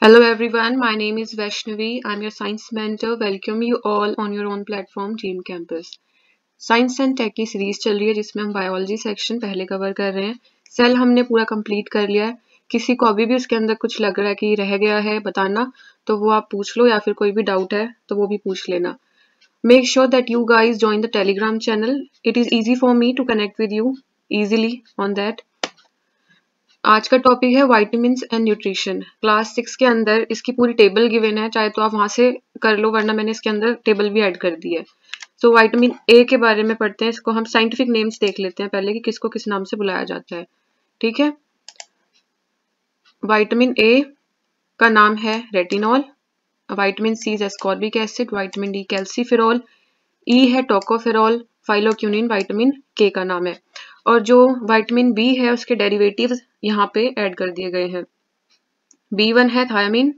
Hello everyone, my name is Vaishnavi. I'm your science mentor. Welcome you all on your own platform Dream Campus. Science and tech की series चल रही है जिसमें हम biology section पहले cover कर रहे हैं. सेल हमने पूरा कंप्लीट कर लिया है. किसी को अभी भी उसके अंदर कुछ लग रहा है कि रह गया है बताना, तो वो आप पूछ लो, या फिर कोई भी डाउट है तो वो भी पूछ लेना. Make sure that you guys join the Telegram channel. It is easy for me to connect with you easily on that. आज का टॉपिक है वाइटामिन्स एंड न्यूट्रिशन. क्लास 6 के अंदर इसकी पूरी टेबल गिवन है, चाहे तो आप वहां से कर लो, वरना मैंने इसके अंदर टेबल भी ऐड कर दी है. सो विटामिन ए के बारे में पढ़ते हैं. इसको हम साइंटिफिक नेम्स देख लेते हैं पहले कि किसको किस नाम से बुलाया जाता है. ठीक है. विटामिन ए का नाम है retinol. Vitamin C is ascorbic acid. Vitamin D calciferol. E है टोकोफेरॉल. फाइलोक्यूनिन विटामिन के का नाम है. और जो विटामिन बी है उसके डेरिवेटिव्स यहाँ पे ऐड कर दिए गए हैं. B1 है thiamine.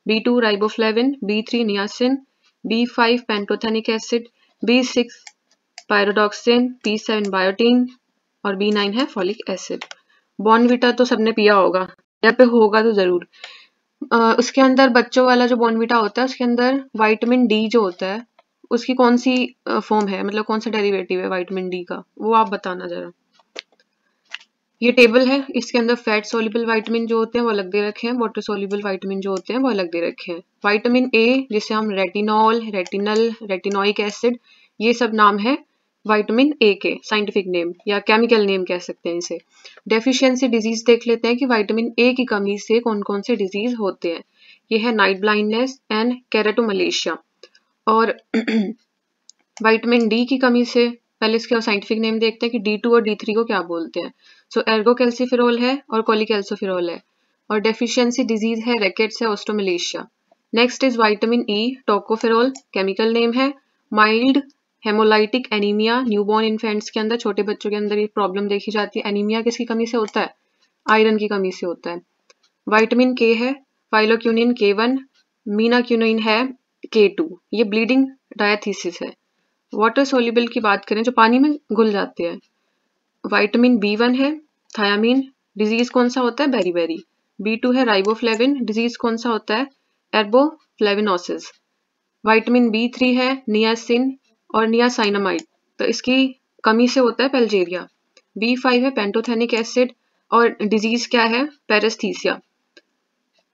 B2 riboflavin. B3 niacin. B5 pantothenic acid. B6 pyridoxine. B7 biotin और B9 है फॉलिक एसिड. बॉर्नविटा तो सबने पिया होगा, या पे होगा तो जरूर. उसके अंदर बच्चों वाला जो बॉर्नविटा होता है उसके अंदर विटामिन डी जो होता है उसकी कौन सी फॉर्म है, मतलब कौन सा डेरिवेटिव है विटामिन डी का, वो आप बताना जरा. ये टेबल है, इसके अंदर फैट सोल्यूबल विटामिन जो होते हैं वो अलग दे रखे हैं, वाटर सोल्यूबल विटामिन जो होते हैं वो अलग दे रखे हैं. विटामिन ए जिसे हम रेटिनॉल, रेटिनल, रेटिनोइक एसिड, ये सब नाम है विटामिन ए के साइंटिफिक नेम या केमिकल नेम कह सकते हैं इसे. डेफिशिएंसी डिजीज देख लेते हैं कि विटामिन ए की कमी से कौन कौन से डिजीज होते हैं. ये है नाइट ब्लाइंडनेस एंड केराटोमलेशिया. और विटामिन डी की कमी से पहले इसके साइंटिफिक नेम देखते हैं कि D2 और D3 को क्या बोलते हैं. सो एर्गोकैल्सिफेरॉल है और कोलिकैल्सोफेरॉल है. और डेफिशिएंसी डिजीज है रिकेट्स है, osteomalacia. Next is vitamin E tocopherol, chemical name है. Mild hemolytic anemia, newborn infants के अंदर, छोटे बच्चों के अंदर ये प्रॉब्लम देखी जाती है. एनीमिया किसकी कमी से होता है? आयरन की कमी से होता है. विटामिन के है फाइलोक्यूनिन K1. मीनाक्यूनिन है K2. ये ब्लीडिंग डायथीसिस है. वाटर सोल्यूबल की बात करें जो पानी में घुल जाते हैं, विटामिन B1 है थायामीन. डिजीज कौन सा होता है? बेरीबेरी. B2 है राइबोफ्लेविन. डिजीज कौन सा होता है? एर्बोफ्लेविनोसिस. विटामिन B3 है नियासिन और नियासाइनामाइड, तो इसकी कमी से होता है पेल्जेरिया. B5 है पेंटोथेनिक एसिड और डिजीज क्या है? पेरेस्थीसिया.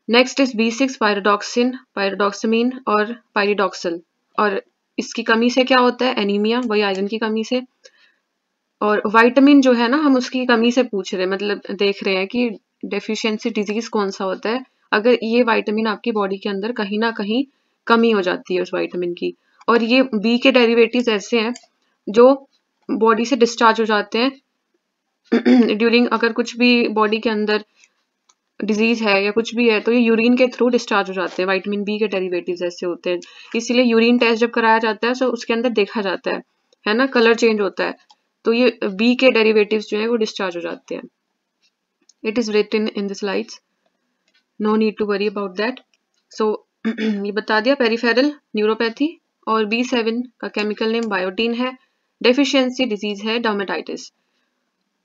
नेक्स्ट इज B6 पायरोडॉक्सिन, पायरोडॉक्समीन और पायरिडॉक्सल, और इसकी कमी से क्या होता है? एनीमिया, वही आयरन की कमी से. और विटामिन जो है ना, हम उसकी कमी से पूछ रहे हैं, मतलब देख रहे हैं कि डेफिशिएंसी डिजीज कौन सा होता है अगर ये विटामिन आपकी बॉडी के अंदर कहीं ना कहीं कमी हो जाती है उस विटामिन की. और ये बी के डेरिवेटिव्स ऐसे हैं जो बॉडी से डिस्चार्ज हो जाते हैं ड्यूरिंग, अगर कुछ भी बॉडी के अंदर डिजीज है या कुछ भी है तो ये यूरिन के थ्रू डिस्चार्ज हो जाते हैं. विटामिन बी के डेरिवेटिव्स ऐसे होते हैं, इसीलिए यूरिन टेस्ट जब कराया जाता है तो उसके अंदर देखा जाता है ना, कलर चेंज होता है, तो ये बी के डेरिवेटिव्स जो है वो डिस्चार्ज हो जाते हैं. It is written in the slides, no need to worry about that. So ये बता दिया. Peripheral neuropathy. और B7 का केमिकल नेम बायोटीन है. डेफिशिएंसी डिजीज है डर्मेटाइटिस.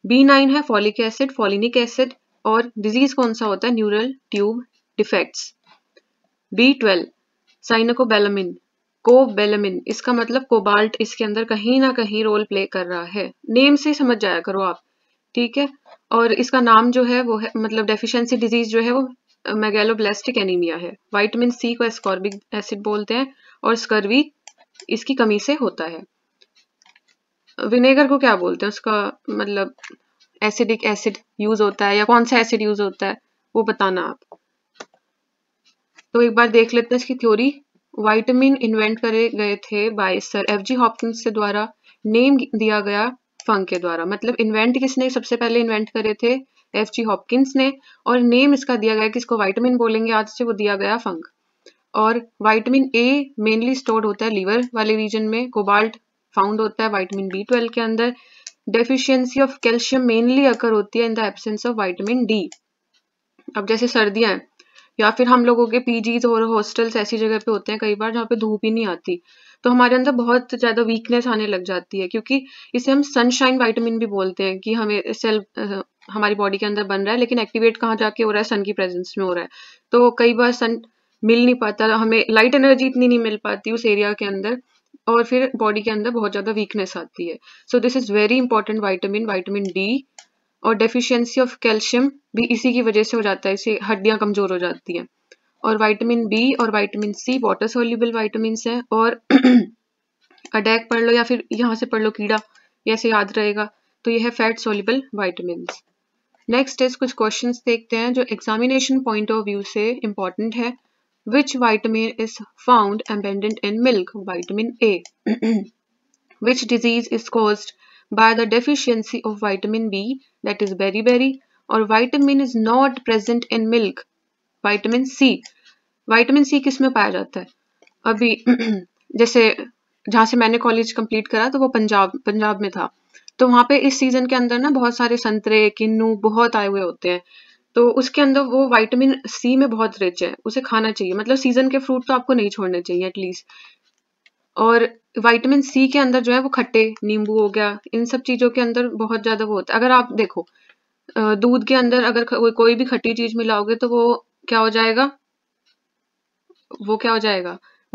B9 है फॉलिक एसिड, फॉलिनिक एसिड. और डिजीज कौन सा होता है? Neural tube defects. B12 cyanocobalamin, cobalamin, इसका मतलब कोबाल्ट इसके अंदर कहीं ना कहीं रोल प्ले कर रहा है. नेम से समझ जाया करो आप, ठीक है. और इसका नाम जो है वो है, मतलब डेफिशिएंसी डिजीज जो है वो मेगैलोब्लास्टिक एनीमिया है. विटामिन सी को एस्कॉर्बिक एसिड बोलते हैं और स्कर्वी इसकी कमी से होता है. विनेगर को क्या बोलते हैं? उसका मतलब एसिडिक एसिड यूज होता है या कौन सा एसिड यूज होता है वो बताना आप. तो एक बार देख लेते हैं इसकी थ्योरी. विटामिन इन्वेंट करे गए थे बाय सर F.G. हॉपकिंस के द्वारा. नेम दिया गया फंक के द्वारा. मतलब इन्वेंट किसने सबसे पहले इन्वेंट करे थे? F.G. हॉपकिंस ने. और नेम इसका दिया गया कि इसको विटामिन बोलेंगे आज से, वो दिया गया फंक. और विटामिन ए मेनली स्टोर्ड होता है लीवर वाले रीजन में. कोबाल्ट फाउंड होता है विटामिन B12 के अंदर. डेफिशिएंसी ऑफ कैल्शियम मेनली अकर होती है in the absence of vitamin D. अब जैसे सर्दियां हैं या फिर हम लोगों के पीजीज और हॉस्टल्स ऐसी जगह पे होते हैं कई बार जहाँ पे धूप ही नहीं आती, तो हमारे अंदर बहुत ज्यादा वीकनेस आने लग जाती है, क्योंकि इसे हम सनशाइन विटामिन भी बोलते हैं कि हमें सेल हमारी बॉडी के अंदर बन रहा है, लेकिन एक्टिवेट कहाँ जाके हो रहा है, सन की प्रेजेंस में हो रहा है। तो कई बार सन मिल नहीं पाता, हमें लाइट एनर्जी इतनी नहीं मिल पाती उस एरिया के अंदर, और फिर बॉडी के अंदर बहुत ज्यादा वीकनेस आती है। So this is very important vitamin, vitamin D. और डेफिशिएंसी ऑफ कैल्शियम भी इसी की वजह से हो जाता है, इससे हड्डियां कमजोर हो जाती हैं। और विटामिन बी और vitamin C water soluble vitamin हैं। और अडैक पढ़ लो या फिर यहाँ से पढ़ लो कीड़ा, ऐसे याद रहेगा। तो ये है fat soluble vitamin. Next is कुछ क्वेश्चंस देखते हैं जो एग्जामिनेशन पॉइंट ऑफ व्यू से इंपॉर्टेंट है। Which vitamin is found abundant in milk? Vitamin A. Which disease is caused by the deficiency of vitamin B, that is beriberi, और vitamin is not present in milk? vitamin C। vitamin C किस में पाया जाता है? अभी जैसे जहाँ से मैंने कॉलेज कंप्लीट करा तो वो पंजाब में था, तो वहाँ पे इस सीजन के अंदर ना बहुत सारे संतरे, किन्नू बहुत आए हुए होते हैं, तो उसके अंदर वो विटामिन सी में बहुत रिच है, उसे खाना चाहिए। मतलब सीजन के फ्रूट तो आपको नहीं छोड़ने चाहिए एटलीस्ट। और विटामिन सी के अंदर जो है वो खट्टे, नींबू हो गया, इन सब चीजों के अंदर बहुत ज्यादा वो होता है। अगर आप देखो दूध के अंदर अगर कोई भी खट्टी चीज मिलाओगे तो वो क्या हो जाएगा, वो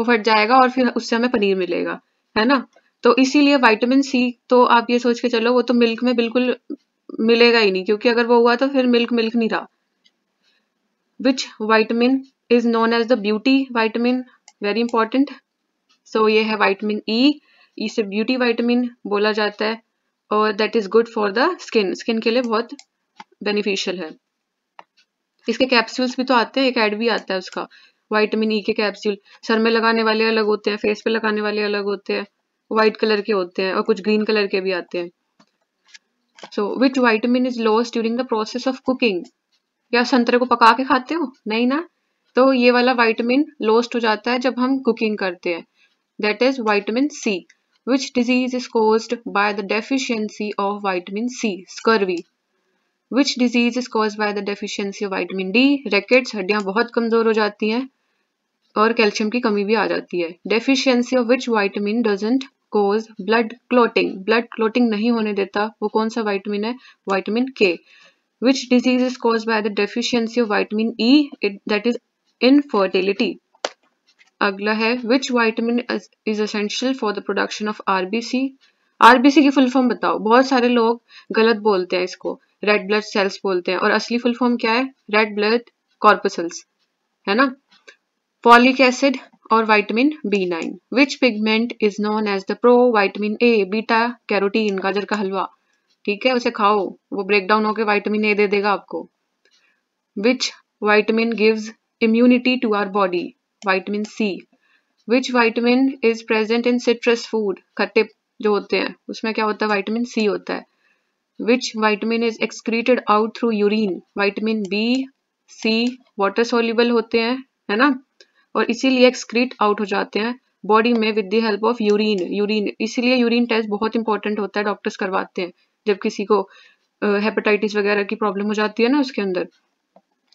फट जाएगा और फिर उससे हमें पनीर मिलेगा, है ना। तो इसीलिए विटामिन सी तो आप ये सोच के चलो वो तो मिल्क में बिल्कुल मिलेगा ही नहीं, क्योंकि अगर वो हुआ तो फिर मिल्क नहीं रहा। Which vitamin is known as the beauty vitamin? Very important. So ये है विटामिन ई, इसे ब्यूटी विटामिन बोला जाता है, और that is good for the skin के लिए बहुत बेनिफिशियल है। इसके कैप्सूल्स भी तो आते हैं, एक ऐड भी आता है उसका, विटामिन ई के कैप्सूल। सर में लगाने वाले अलग होते हैं, फेस पे लगाने वाले अलग होते हैं, व्हाइट कलर के होते हैं और कुछ ग्रीन कलर के भी आते हैं। So which vitamin is lost during the process of cooking? या संतरे को पका के खाते हो? नहीं ना, तो ये वाला विटामिन लॉस्ट हो जाता है जब हम कुकिंग करते हैं, that is vitamin C. Which disease is caused by the deficiency of vitamin C? Scurvy. Which disease is caused by the deficiency of vitamin D? Rickets, हड्डियां बहुत कमजोर हो जाती हैं और कैल्शियम की कमी भी आ जाती है। Deficiency of which vitamin doesn't cause blood clotting? Blood clotting नहीं होने देता, वो कौन सा विटामिन है? Vitamin K. Which disease is caused by the deficiency of vitamin E? That is infertility. अगला है which vitamin is essential for the production of RBC? RBC की फुल फॉर्म बताओ। बहुत सारे लोग गलत बोलते हैं इसको, रेड ब्लड सेल्स बोलते हैं, और असली फुल फॉर्म क्या है? रेड ब्लड कॉर्पसल्स, है ना। फॉलिक एसिड और vitamin B9। Which pigment is known as the pro vitamin A? Beta carotene, गाजर का हलवा, ठीक है, उसे खाओ, वो ब्रेक डाउन होकर विटामिन ए दे देगा आपको। Which vitamin gives immunity to our body? Vitamin C. Which vitamin is present in citrus food? खट्टे जो होते हैं उसमें क्या होता है? विटामिन सी होता है। Which vitamin is excreted out through urine? Vitamin B, C water soluble होते हैं, है ना, और इसीलिए एक्सक्रीट आउट हो जाते हैं बॉडी में with the help of urine. इसीलिए यूरिन टेस्ट बहुत इंपॉर्टेंट होता है, डॉक्टर्स करवाते हैं जब किसी को हेपेटाइटिस वगैरह की प्रॉब्लम हो जाती है ना उसके अंदर,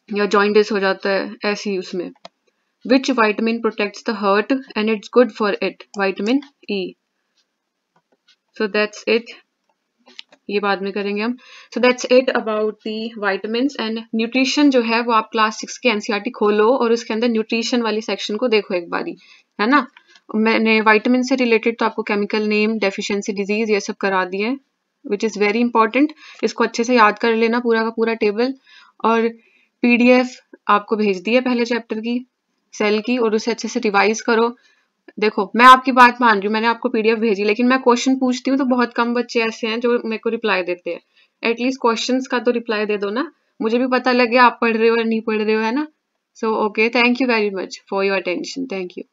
या जॉइंटिस हो जाता है ऐसी उसमें। Which vitamin protects the heart and it's good for it? Vitamin E. So that's it. ये बाद में करेंगे हम। So that's it about the vitamins and nutrition जो है वो आप क्लास 6 के NCERT खोलो और उसके अंदर न्यूट्रिशन वाली सेक्शन को देखो एक बारी, है ना। मैंने विटामिन से रिलेटेड तो आपको केमिकल नेम, डेफिशिएंसी, डिजीज ये सब करा दिए, विच इज वेरी इंपॉर्टेंट। इसको अच्छे से याद कर लेना पूरा का पूरा टेबल, और PDF आपको भेज दी है पहले चैप्टर की, सेल की, और उसे अच्छे से रिवाइज करो। देखो मैं आपकी बात मान रही हूँ, मैंने आपको PDF भेजी, लेकिन मैं क्वेश्चन पूछती हूँ तो बहुत कम बच्चे ऐसे हैं जो मेरे को रिप्लाई देते हैं। एटलीस्ट क्वेश्चंस का तो रिप्लाई दे दो ना, मुझे भी पता लगे आप पढ़ रहे हो या नहीं पढ़ रहे हो, है ना। So okay, thank you very much for your attention, thank you.